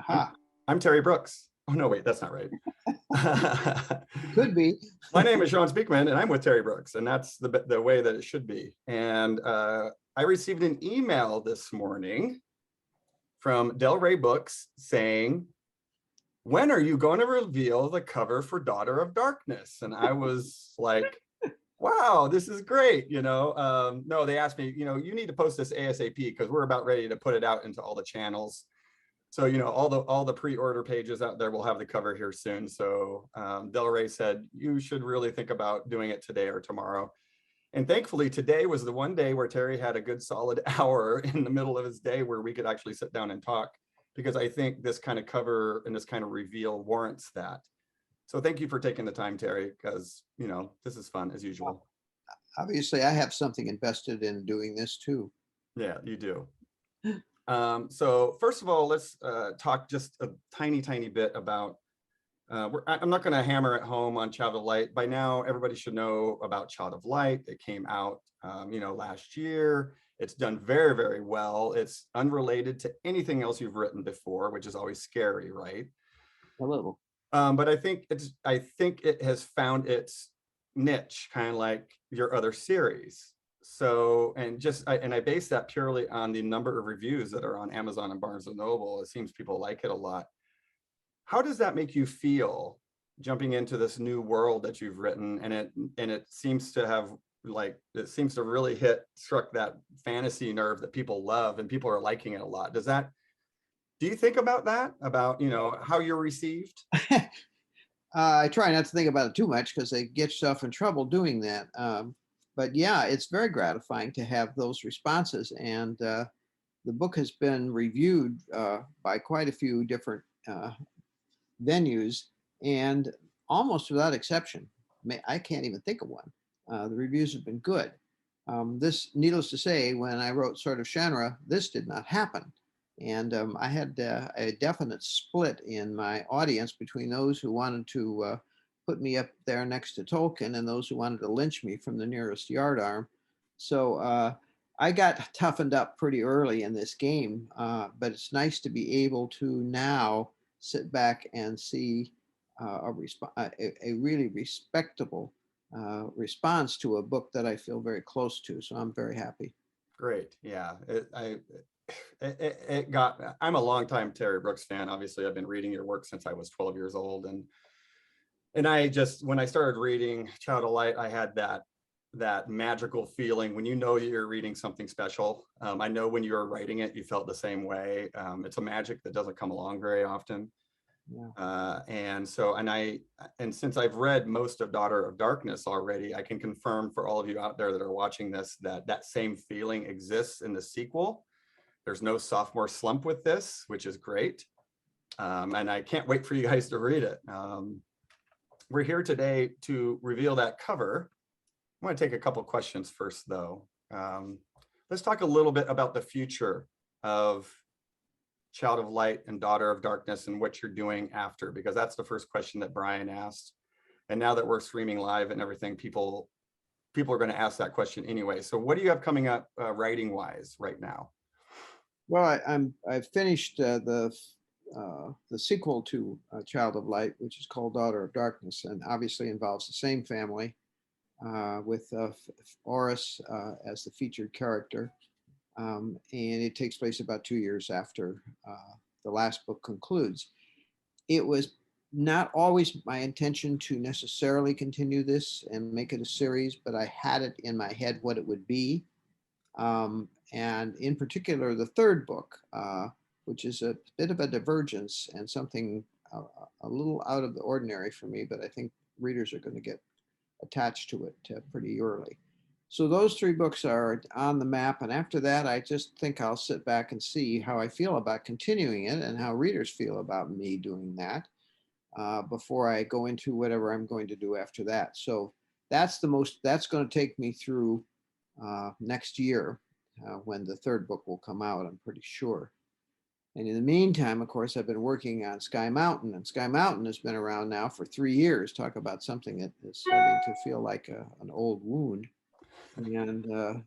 I'm, Aha. I'm Terry Brooks. Oh, no, wait, that's not right. Could be. My name is Sean Speakman, and I'm with Terry Brooks, and that's the way that it should be. And I received an email this morning from Rey Books saying, when are you going to reveal the cover for Daughter of Darkness? And I was like, wow, this is great. No, they asked me, you need to post this ASAP because we're about ready to put it out into all the channels. So, all the pre-order pages out there will have the cover here soon. So Del Rey said, you should really think about doing it today or tomorrow. And thankfully, today was the one day where Terry had a good solid hour in the middle of his day where we could actually sit down and talk, because I think this kind of cover and this kind of reveal warrants that. So thank you for taking the time, Terry, because, this is fun as usual. Obviously, I have something invested in doing this too. Yeah, you do. So first of all, let's talk just a tiny bit about, I'm not going to hammer it home on Child of Light. By now, everybody should know about Child of Light. It came out, last year. It's done very, very well. It's unrelated to anything else you've written before, which is always scary, right? A little. But I think it has found its niche, kind of like your other series. So, I base that purely on the number of reviews that are on Amazon and Barnes and Noble. It seems people like it a lot. How does that make you feel jumping into this new world that you've written? And it seems to have really struck that fantasy nerve that people love, and people are liking it a lot. Do you think about that, about, how you're received? I try not to think about it too much because they get yourself in trouble doing that. But yeah, it's very gratifying to have those responses. And the book has been reviewed by quite a few different venues, and almost without exception, I can't even think of one. The reviews have been good. This, needless to say, when I wrote Sword of Shanra, this did not happen. And I had a definite split in my audience between those who wanted to put me up there next to Tolkien and those who wanted to lynch me from the nearest yardarm. So I got toughened up pretty early in this game, but it's nice to be able to now sit back and see a really respectable response to a book that I feel very close to. So I'm very happy. Great. Yeah. I'm a longtime Terry Brooks fan. Obviously, I've been reading your work since I was 12 years old. And when I started reading Child of Light, I had that magical feeling when you're reading something special. I know when you were writing it, you felt the same way. It's a magic that doesn't come along very often. Yeah. And since I've read most of Daughter of Darkness already, I can confirm for all of you out there that are watching this that same feeling exists in the sequel. There's no sophomore slump with this, which is great. And I can't wait for you guys to read it. We're here today to reveal that cover. I want to take a couple questions first, though. Let's talk a little bit about the future of Child of Light and Daughter of Darkness and what you're doing after, because that's the first question that Brian asked. And now that we're streaming live and everything, people are going to ask that question anyway. So what do you have coming up writing wise right now? Well, I've finished the sequel to Child of Light, which is called Daughter of Darkness, and obviously involves the same family with Oris as the featured character. And it takes place about 2 years after the last book concludes. It was not always my intention to necessarily continue this and make it a series, but I had it in my head what it would be. And in particular, the third book, which is a bit of a divergence and something a little out of the ordinary for me, but I think readers are going to get attached to it pretty early. So those 3 books are on the map. And after that, I just think I'll sit back and see how I feel about continuing it and how readers feel about me doing that before I go into whatever I'm going to do after that. So that's going to take me through next year when the third book will come out, I'm pretty sure. And in the meantime, of course, I've been working on Sky Mountain, and Sky Mountain has been around now for 3 years. Talk about something that is starting to feel like an old wound. And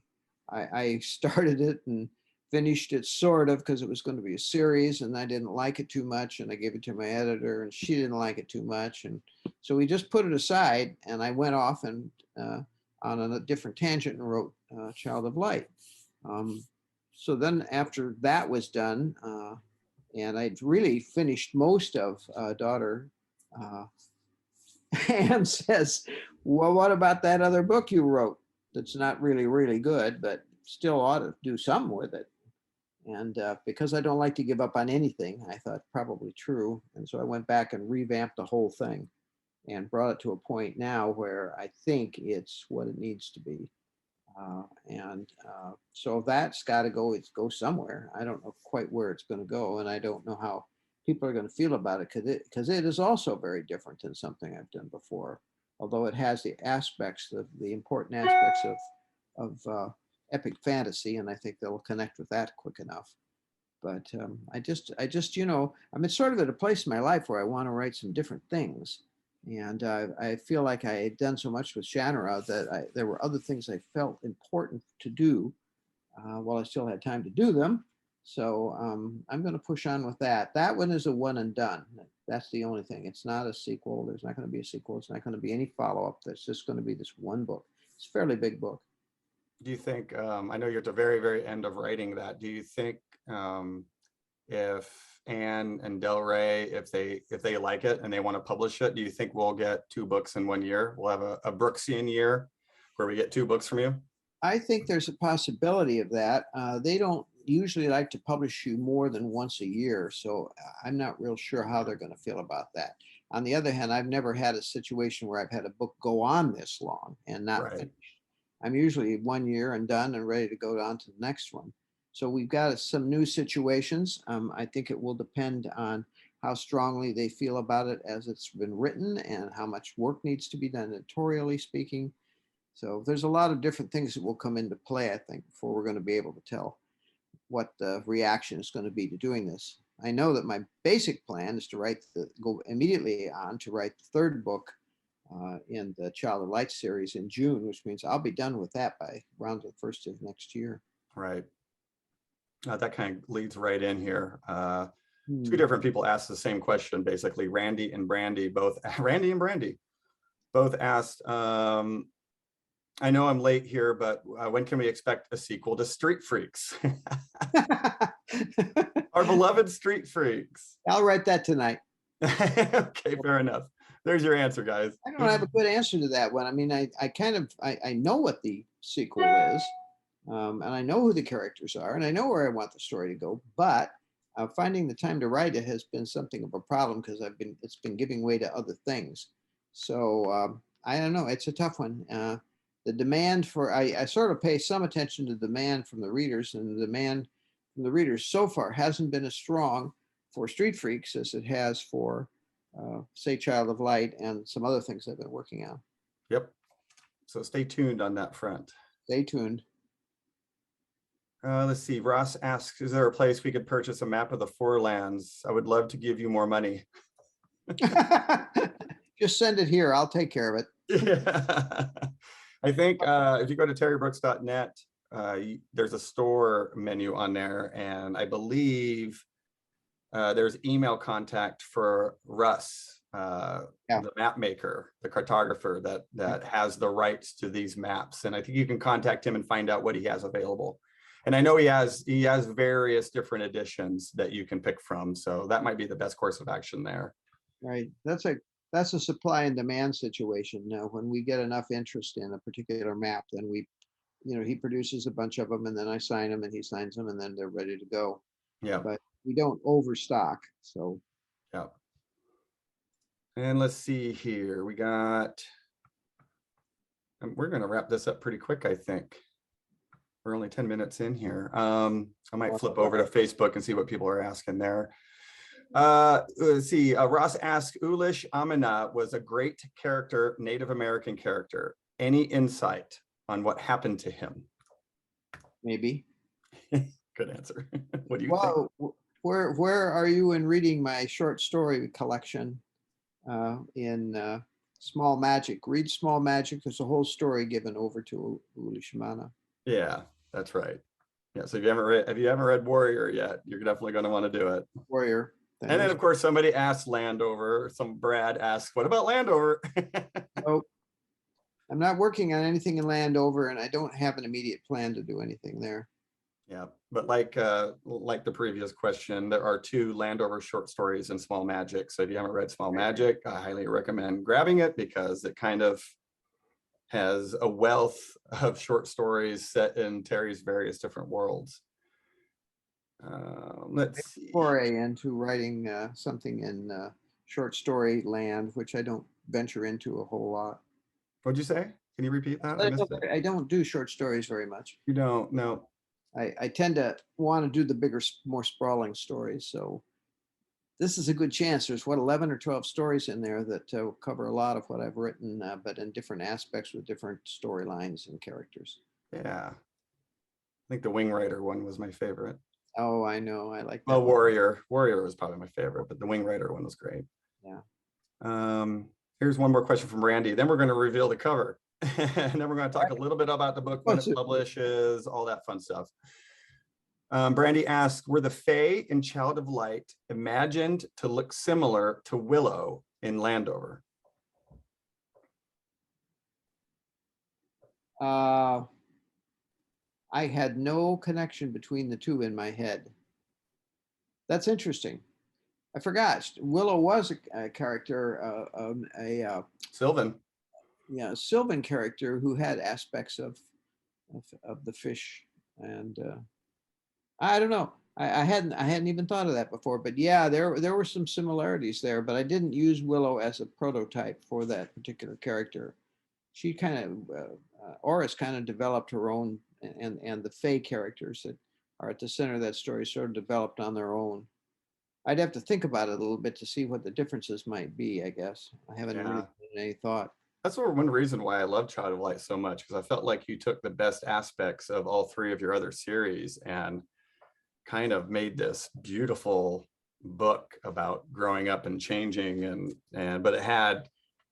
I started it and finished it sort of because it was going to be a series, and I didn't like it too much, and I gave it to my editor, and she didn't like it too much, and so we just put it aside, and I went off and on a different tangent and wrote Child of Light. Um, so then after that was done, and I'd really finished most of Daughter, Anne says, well, what about that other book you wrote that's not really, really good, but still ought to do something with it? And because I don't like to give up on anything, I thought probably true. And so I went back and revamped the whole thing and brought it to a point now where I think it's what it needs to be. So that's got to go. It's go somewhere. I don't know quite where it's going to go, and I don't know how people are going to feel about it because it is also very different than something I've done before. Although it has the aspects, the important aspects of epic fantasy, and I think they'll connect with that quick enough. But I just, I'm sort of at a place in my life where I want to write some different things. And I feel like I had done so much with Shannara that there were other things I felt important to do while I still had time to do them. So I'm going to push on with that. That one is a one and done. That's the only thing. It's not a sequel. There's not going to be a sequel. It's not going to be any follow-up. There's just going to be this one book. It's a fairly big book. Do you think, I know you're at the very, very end of writing that, do you think if Anne and Del Rey, if they like it and they want to publish it, do you think we'll get 2 books in 1 year? We'll have a Brooksian year where we get 2 books from you? I think there's a possibility of that. They don't usually like to publish you more than once a year, so I'm not real sure how they're going to feel about that. On the other hand, I've never had a situation where I've had a book go on this long and not finish. I'm usually 1 year and done and ready to go on to the next one. So we've got some new situations. I think it will depend on how strongly they feel about it as it's been written and how much work needs to be done editorially speaking. So there's a lot of different things that will come into play, I think, before we're going to be able to tell what the reaction is going to be to doing this. I know that my basic plan is to go immediately on to write the 3rd book in the Child of Light series in June, which means I'll be done with that by around the 1st of next year. Right. That kind of leads right in here. 2 different people asked the same question, basically. Randy and Brandy both asked, I know I'm late here, but when can we expect a sequel to Street Freaks? Our beloved Street Freaks. I'll write that tonight. Okay, fair enough. There's your answer, guys. I don't have a good answer to that one. I mean, I know what the sequel is, and I know who the characters are, and I know where I want the story to go, but finding the time to write it has been something of a problem because it's been giving way to other things. So I don't know. It's a tough one. The demand for, I sort of pay some attention to the demand from the readers, and the demand from the readers so far hasn't been as strong for Street Freaks as it has for, say, Child of Light and some other things I've been working on. Yep. So stay tuned on that front. Stay tuned. Let's see. Ross asks, is there a place we could purchase a map of the Four Lands? I would love to give you more money. Just send it here. I'll take care of it. Yeah. I think if you go to terrybrooks.net, there's a store menu on there, and I believe there's email contact for Russ, the map maker, the cartographer that has the rights to these maps, and I think you can contact him and find out what he has available. And I know he has various different editions that you can pick from, so that might be the best course of action there. Right. That's a supply and demand situation. Now, when we get enough interest in a particular map, then he produces a bunch of them, and then I sign them, and he signs them, and then they're ready to go. Yeah. But we don't overstock. So. Yeah. And let's see here. We're going to wrap this up pretty quick, I think. We're only 10 minutes in here. I might flip over to Facebook and see what people are asking there. Let's see. Ross asked, Ulish Amina was a great character, Native American character. Any insight on what happened to him? Maybe. Good answer. What do you think? Where are you in reading my short story collection in Small Magic? Read Small Magic. There's a whole story given over to Ulish Amina. Yeah, that's right. Yeah, so if you haven't read Warrior yet, you're definitely going to want to do it. Warrior. And then, of course, somebody asked Landover. Brad asked, "What about Landover?" Nope. I'm not working on anything in Landover, and I don't have an immediate plan to do anything there. Yeah, but like the previous question, there are 2 Landover short stories in Small Magic. So if you haven't read Small Magic, I highly recommend grabbing it because it kind of has a wealth of short stories set in Terry's various different worlds. Let's see. Foray into writing something in short story land, which I don't venture into a whole lot. What'd you say? Can you repeat that? I missed it. I don't do short stories very much. You don't? No. I tend to want to do the bigger, more sprawling stories. So this is a good chance. There's 11 or 12 stories in there that cover a lot of what I've written, but in different aspects with different storylines and characters. Yeah. I think the Wing Rider one was my favorite. Oh, I know. I like that. Well, Warrior was probably my favorite, but the Wing Rider one was great. Yeah. Here's one more question from Randy. Then we're going to reveal the cover. And then we're going to talk a little bit about the book, when it publishes, all that fun stuff. Brandy asks, were the Fae in Child of Light imagined to look similar to Willow in Landover? I had no connection between the two in my head. That's interesting. I forgot. Willow was a character, Sylvan. Yeah, Sylvan character who had aspects of the fish, and I don't know. I hadn't even thought of that before, but yeah, there were some similarities there. But I didn't use Willow as a prototype for that particular character. She kind of Oris kind of developed her own, and the Fae characters that are at the center of that story sort of developed on their own. I'd have to think about it a little bit to see what the differences might be. I guess I haven't really given any thought. That's one reason why I love Child of Light so much, because I felt like you took the best aspects of all 3 of your other series and kind of made this beautiful book about growing up and changing, but it had,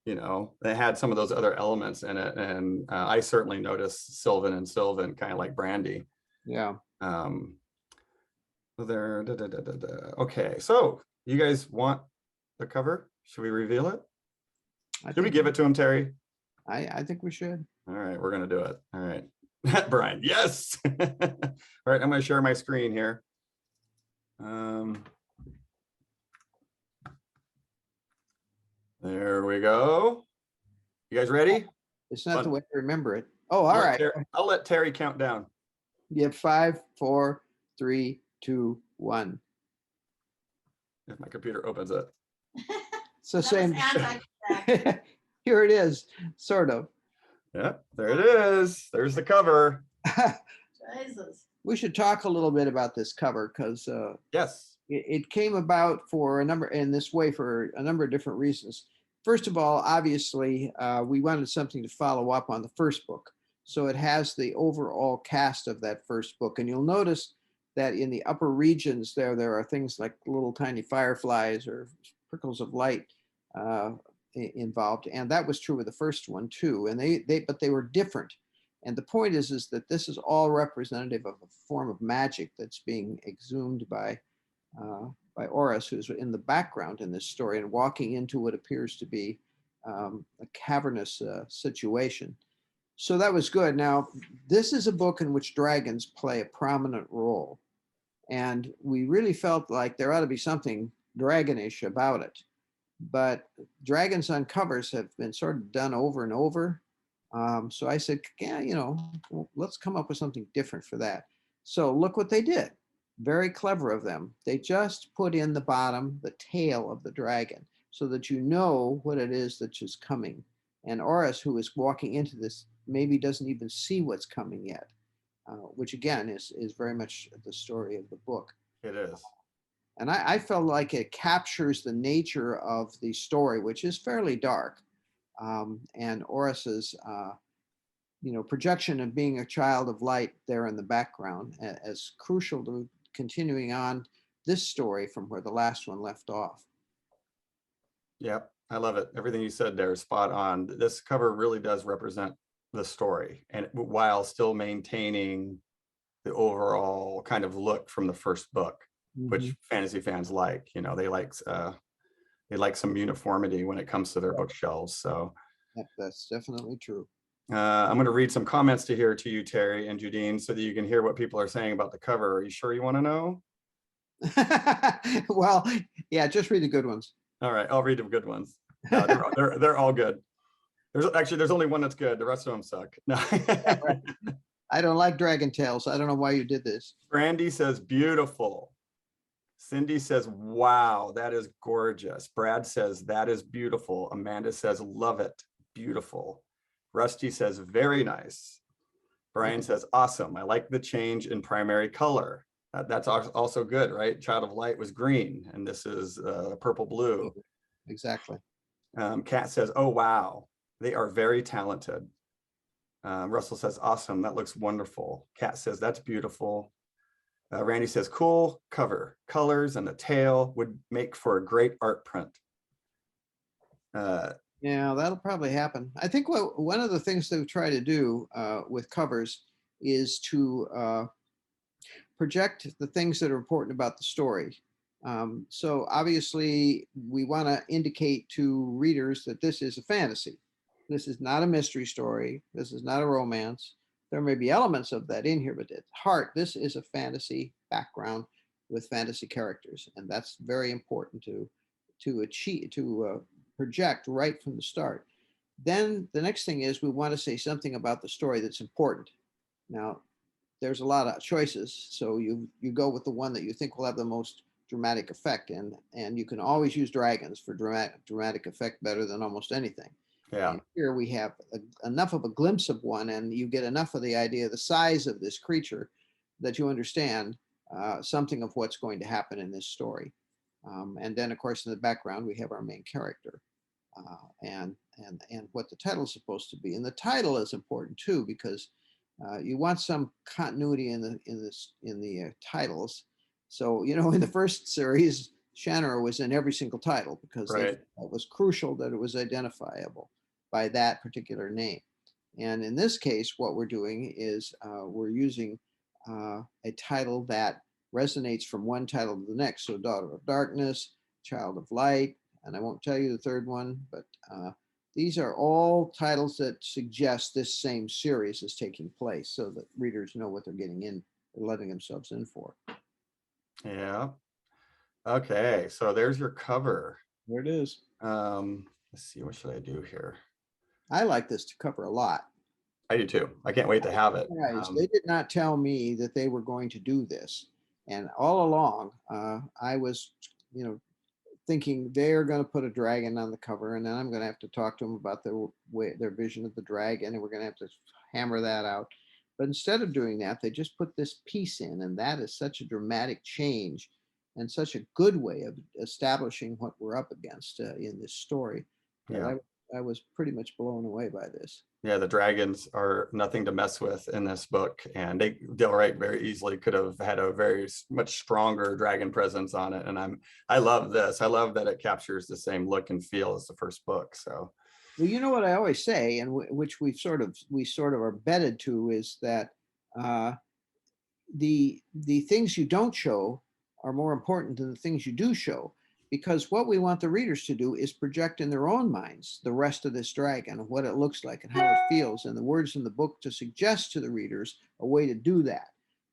it had some of those other elements in it, and I certainly noticed Sylvan kind of like Brandy. Yeah. Okay, so you guys want the cover? Should we reveal it? Should we give it to him, Terry? I think we should. All right, we're gonna do it. All right. Brian, yes. All right, I'm gonna share my screen here. There we go. You guys ready? It's not the way to remember it. Oh, all right. I'll let Terry count down. You have 5, 4, 3, 2, 1. If my computer opens it. It's the same. Here it is, sort of. Yeah, there it is. There's the cover. Jesus. We should talk a little bit about this cover because yes, it came about for a number of different reasons. First of all, obviously, we wanted something to follow up on the first book. So it has the overall cast of that first book. And you'll notice that in the upper regions there are things like little tiny fireflies or prickles of light involved. And that was true with the first one too. And but they were different. And the point is that this is all representative of a form of magic that's being exhumed by Oris, who's in the background in this story and walking into what appears to be a cavernous situation. So that was good. Now, this is a book in which dragons play a prominent role. And we really felt like there ought to be something dragonish about it. But dragons on covers have been sort of done over and over. So I said, yeah, let's come up with something different for that. So look what they did. Very clever of them. They just put in the bottom, the tail of the dragon, so that you know what it is that is coming. And Oris, who is walking into this, maybe doesn't even see what's coming yet, which again is very much the story of the book. It is. And I felt like it captures the nature of the story, which is fairly dark. And Oris's, projection of being a child of light there in the background as crucial to continuing on this story from where the last one left off. Yep, I love it. Everything you said there is spot on. This cover really does represent the story, and while still maintaining the overall kind of look from the first book, which Mhm. fantasy fans like. You know, they like some uniformity when it comes to their Right. bookshelves. So Yep, that's definitely true. I'm going to read some comments to you, Terry and Judine, so that you can hear what people are saying about the cover. Are you sure you want to know? Well, yeah, just read the good ones. All right, I'll read the good ones. No, they're all good. There's only one that's good. The rest of them suck. No. Yeah, right. I don't like dragon tails. I don't know why you did this. Brandy says beautiful. Cindy says, wow, that is gorgeous. Brad says, that is beautiful. Amanda says, love it. Beautiful. Rusty says, very nice. Brian says, awesome. I like the change in primary color. That's also good, right? Child of Light was green, and this is purple blue. Exactly. Kat says, oh, wow. They are very talented. Russell says, awesome. That looks wonderful. Kat says, that's beautiful. Randy says, cool cover. Colors and the tail would make for a great art print. Yeah, that'll probably happen. I think one of the things they try to do with covers is to project the things that are important about the story. So obviously, we want to indicate to readers that this is a fantasy. This is not a mystery story. This is not a romance. There may be elements of that in here, but at heart, this is a fantasy background with fantasy characters, and that's very important to achieve to project right from the start. Then the next thing is we want to say something about the story that's important. Now, there's a lot of choices, so you go with the one that you think will have the most dramatic effect, and you can always use dragons for dramatic effect better than almost anything. yeah. And here we have enough of a glimpse of one, and you get enough of the idea of the size of this creature that you understand something of what's going to happen in this story. And then, of course, in the background, we have our main character and what the title is supposed to be. And the title is important too because you want some continuity in the titles. So in the first series, Shannon was in every single title because Right. it was crucial that it was identifiable by that particular name. And in this case, what we're doing is we're using a title that resonates from one title to the next. So, Daughter of Darkness, Child of Light, and I won't tell you the third one, but these are all titles that suggest this same series is taking place so that readers know what they're getting in, they're letting themselves in for. Yeah. Okay, so there's your cover. There it is. Let's see, what should I do here? I like this to cover a lot. I do too. I can't wait to have it. They did not tell me that they were going to do this. And all along, I was, thinking they're going to put a dragon on the cover, and then I'm going to have to talk to them about their vision of the dragon, and we're going to have to hammer that out. But instead of doing that, they just put this piece in, and that is such a dramatic change and such a good way of establishing what we're up against in this story. Yeah. I was pretty much blown away by this. Yeah, the dragons are nothing to mess with in this book, and Del Wright very easily could have had a very much stronger dragon presence on it. And I love this. I love that it captures the same look and feel as the first book. So, well, you know what I always say, and which we sort of are bedded to, is that the things you don't show are more important than the things you do show, because what we want the readers to do is project in their own minds the rest of this dragon and what it looks like and how it feels, and the words in the book to suggest to the readers a way to do that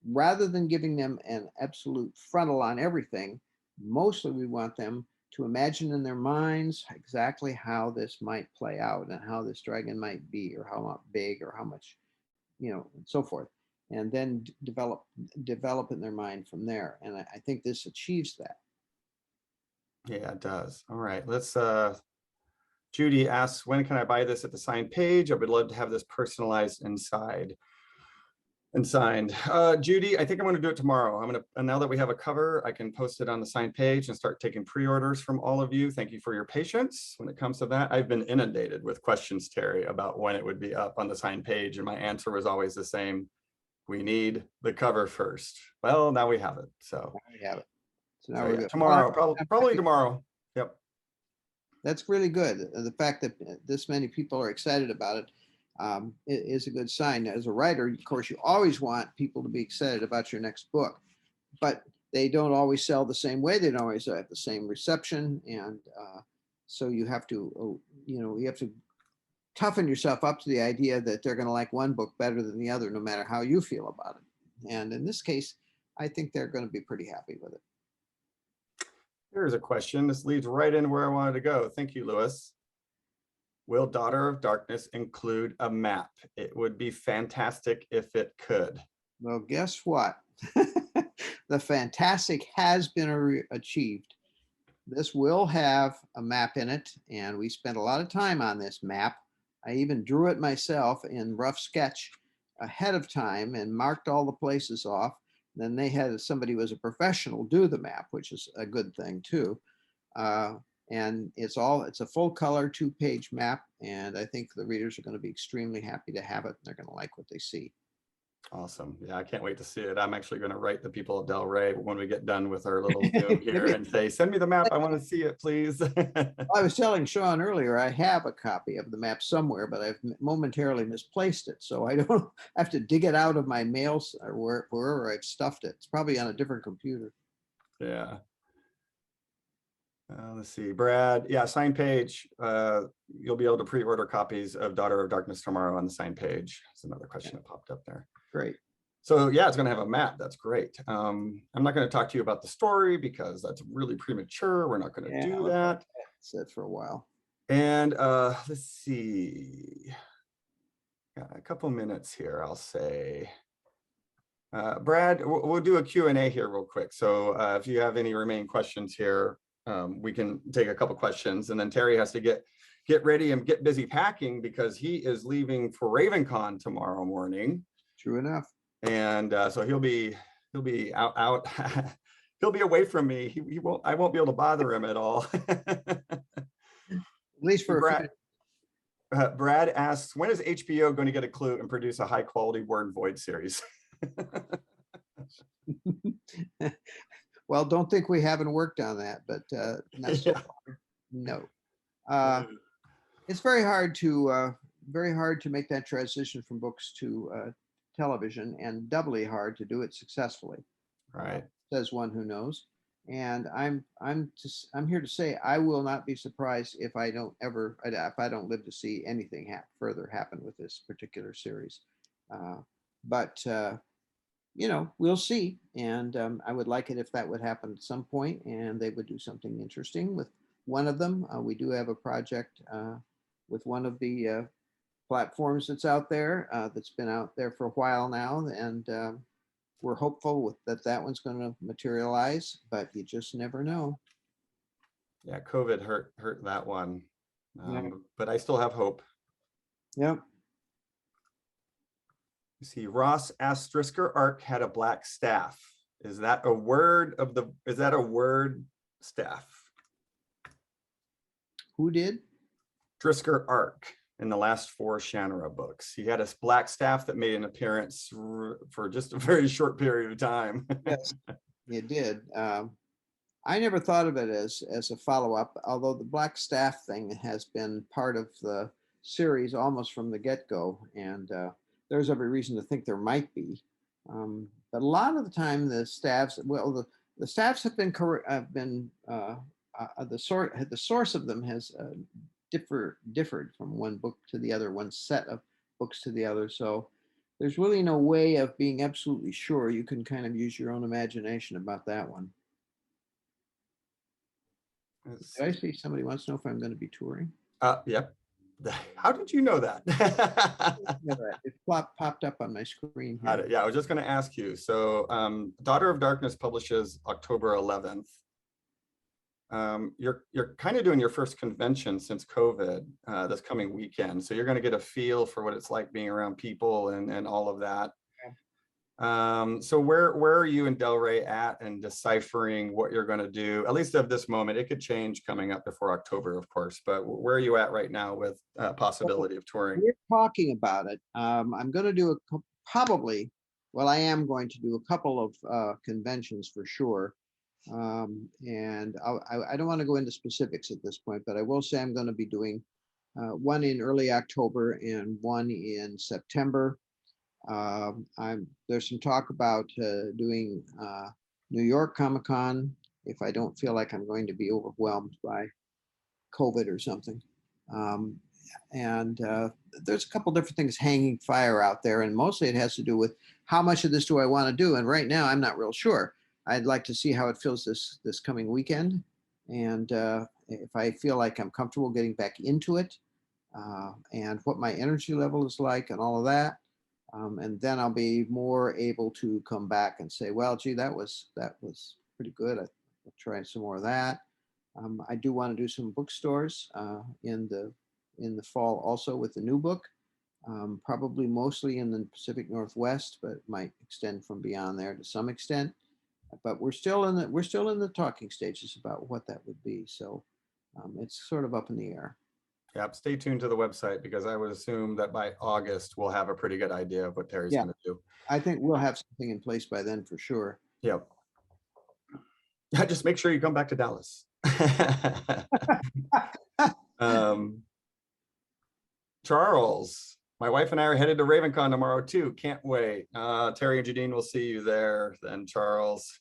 rather than giving them an absolute frontal on everything. Mostly we want them to imagine in their minds exactly how this might play out and how this dragon might be, or how big, or how much, and so forth, and then develop in their mind from there. And I think this achieves that. yeah, it does. All right, let's Judy asks, when can I buy this at the signed page? I would love to have this personalized inside and signed. Judy, I think I'm going to do it tomorrow. And now that we have a cover, I can post it on the signed page and start taking pre-orders from all of you. Thank you for your patience when it comes to that. I've been inundated with questions, Terry, about when it would be up on the signed page. And my answer was always the same. We need the cover first. Well, now we have it. So Now we have it. So now so we're yeah, good. tomorrow, probably tomorrow. Yep. That's really good. The fact that this many people are excited about it. is a good sign. As a writer, of course, you always want people to be excited about your next book, but they don't always sell the same way. They don't always have the same reception, and so you have to, you have to toughen yourself up to the idea that they're going to like one book better than the other, no matter how you feel about it. And in this case, I think they're going to be pretty happy with it. Here's a question. This leads right in where I wanted to go. Thank you, Lewis. Will Daughter of Darkness include a map? It would be fantastic if it could. Well, guess what? The fantastic has been achieved. This will have a map in it, and we spent a lot of time on this map. I even drew it myself in rough sketch ahead of time and marked all the places off. Then they had somebody who was a professional do the map, which is a good thing too. And it's a full color 2-page map. And I think the readers are going to be extremely happy to have it. They're going to like what they see. Awesome. Yeah, I can't wait to see it. I'm actually going to write the people of Del Rey when we get done with our little Zoom here and say, send me the map. I want to see it, please. I was telling Sean earlier, I have a copy of the map somewhere, but I've momentarily misplaced it. So I don't have to dig it out of my mails or wherever I've stuffed it. It's probably on a different computer. Yeah. Let's see, Brad. Yeah, sign page. You'll be able to pre-order copies of Daughter of Darkness tomorrow on the sign page. That's another question that popped up there. Great. So yeah, it's going to have a map. That's great. I'm not going to talk to you about the story because that's really premature. We're not going to do that. That's it for a while. And let's see. Got a couple minutes here, I'll say. Brad, we'll do a Q&A here real quick. So if you have any remaining questions here, we can take a couple questions, and then Terry has to get ready and get busy packing because he is leaving for RavenCon tomorrow morning. True enough. And so he'll be out. He'll be away from me. I won't be able to bother him at all. At least for Brad. Brad asks, when is HBO going to get a clue and produce a high quality Word Void series? Well, don't think we haven't worked on that, but not so far. No. It's very hard to make that transition from books to television, and doubly hard to do it successfully. Right. Says one who knows. And I'm here to say I will not be surprised if I don't live to see anything further happen with this particular series. But we'll see. And I would like it if that would happen at some point, and they would do something interesting with one of them. We do have a project with one of the platforms that's out there, that's been out there for a while now, and we're hopeful that one's going to materialize, but you just never know. Yeah, COVID hurt that one, Yeah. but I still have hope. Yep. You see, Ross Strisker Arc had a black staff. Is that a word staff? Who did? Drisker Arc in the last 4 Shanra books. He had a black staff that made an appearance for just a very short period of time. Yes, it did. I never thought of it as a follow-up, although the black staff thing has been part of the series almost from the get-go, and there's every reason to think there might be. But a lot of the time, the staffs, the staffs have been the source of them has differed from one book to the other, one set of books to the other. So there's really no way of being absolutely sure. You can kind of use your own imagination about that one. Did I see somebody wants to know if I'm going to be touring? Yep. How did you know that? It popped up on my screen here. Yeah, I was just going to ask you. So Daughter of Darkness publishes October 11th. You're kind of doing your first convention since COVID this coming weekend. So you're going to get a feel for what it's like being around people and all of that. So where are you and Del Rey at and deciphering what you're going to do, at least of this moment? It could change coming up before October, of course, but where are you at right now with possibility of touring? We're talking about it. I'm going to do I am going to do a couple of conventions for sure. And I don't want to go into specifics at this point, but I will say I'm going to be doing one in early October and one in September. There's some talk about doing New York Comic Con if I don't feel like I'm going to be overwhelmed by COVID or something. And there's a couple different things hanging fire out there, and mostly it has to do with how much of this do I want to do. And right now, I'm not real sure. I'd like to see how it feels this coming weekend, and if I feel like I'm comfortable getting back into it, and what my energy level is like, and all of that. And then I'll be more able to come back and say, well, gee, that was pretty good. I'll try some more of that. I do want to do some bookstores in the fall also with the new book, probably mostly in the Pacific Northwest, but it might extend from beyond there to some extent. But we're still in the talking stages about what that would be. So it's sort of up in the air. Yep. Stay tuned to the website, because I would assume that by August we'll have a pretty good idea of what Terry's Yeah. going to do. I think we'll have something in place by then for sure. Yep. Just make sure you come back to Dallas. Charles, my wife and I are headed to RavenCon tomorrow too. Can't wait. Terry and Jadine will see you there then, Charles.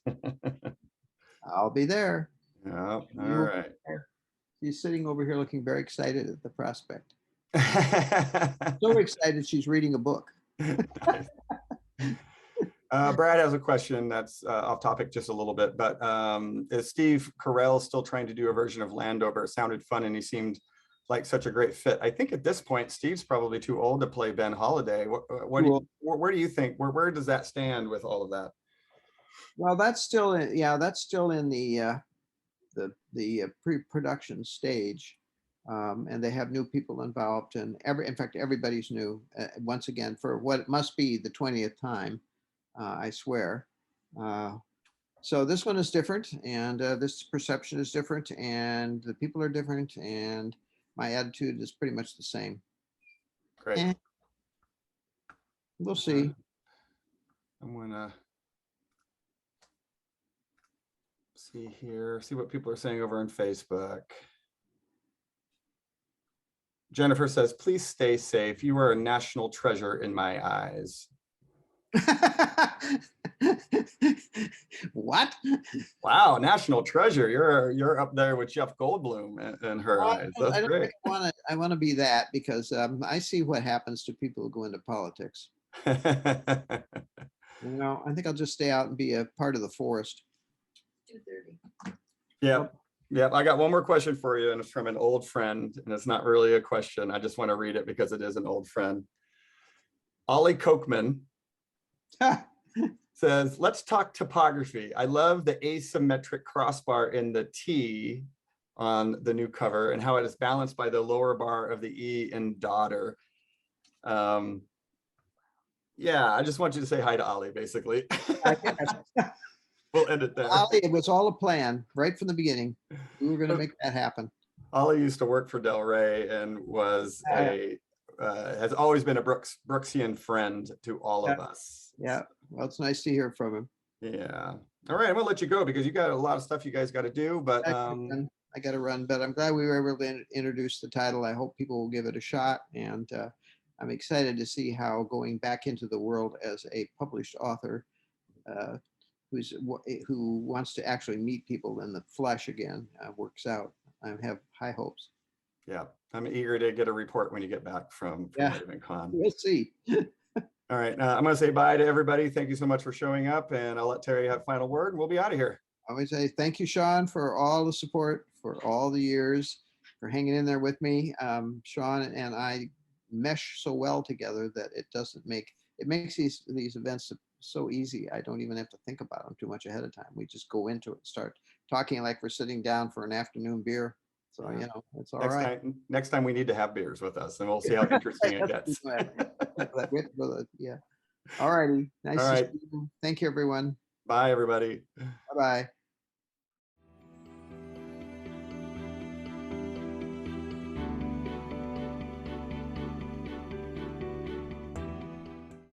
I'll be there. Yeah, all You will be right. there. She's sitting over here looking very excited at the prospect. So excited she's reading a book. Brad has a question that's off topic just a little bit, but is Steve Carell still trying to do a version of Landover? It sounded fun and he seemed like such a great fit. I think at this point, Steve's probably too old to play Ben Holiday. Where do you think, where does that stand with all of that? Well, that's still in, that's still in the pre-production stage. And they have new people involved, and in fact, everybody's new once again for what must be the 20th time. I swear. So this one is different, and this perception is different, and the people are different, and my attitude is pretty much the same. Great. We'll see. I'm gonna see here, see what people are saying over on Facebook. Jennifer says, please stay safe. You are a national treasure in my eyes. What? Wow, national treasure. You're up there with Jeff Goldblum in her eyes. That's I don't great. really I want to be that, because I see what happens to people who go into politics. You know, I think I'll just stay out and be a part of the forest. 2:30. Yep. I got one more question for you, and it's from an old friend, and it's not really a question. I just want to read it because it is an old friend. Ollie Kochman says, let's talk topography. I love the asymmetric crossbar in the T on the new cover and how it is balanced by the lower bar of the E in daughter. Yeah, I just want you to say hi to Ollie, basically. We'll end it there. Ollie, it was all a plan right from the beginning. We were going to make that happen. Ollie used to work for Del Rey and was has always been a Brooksian friend to all of us. Yeah, well, it's nice to hear from him. Yeah. All right, I'm gonna let you go because you got a lot of stuff you guys got to do, but I got to run, but I'm glad we were able to introduce the title. I hope people will give it a shot, and I'm excited to see how going back into the world as a published author who wants to actually meet people in the flesh again works out. I have high hopes. Yeah, I'm eager to get a report when you get back from RavenCon. We'll see. All right, I'm going to say bye to everybody. Thank you so much for showing up, and I'll let Terry have final word, and we'll be out of here. I always say thank you, Sean, for all the support, for all the years, for hanging in there with me. Sean and I mesh so well together that it makes these events so easy. I don't even have to think about them too much ahead of time. We just go into it and start talking like we're sitting down for an afternoon beer. So, you know, it's all right. Next time we need to have beers with us, and we'll see how interesting it gets. Yeah. All righty. Nice to see you. Thank you, everyone. Bye, everybody. Bye-bye.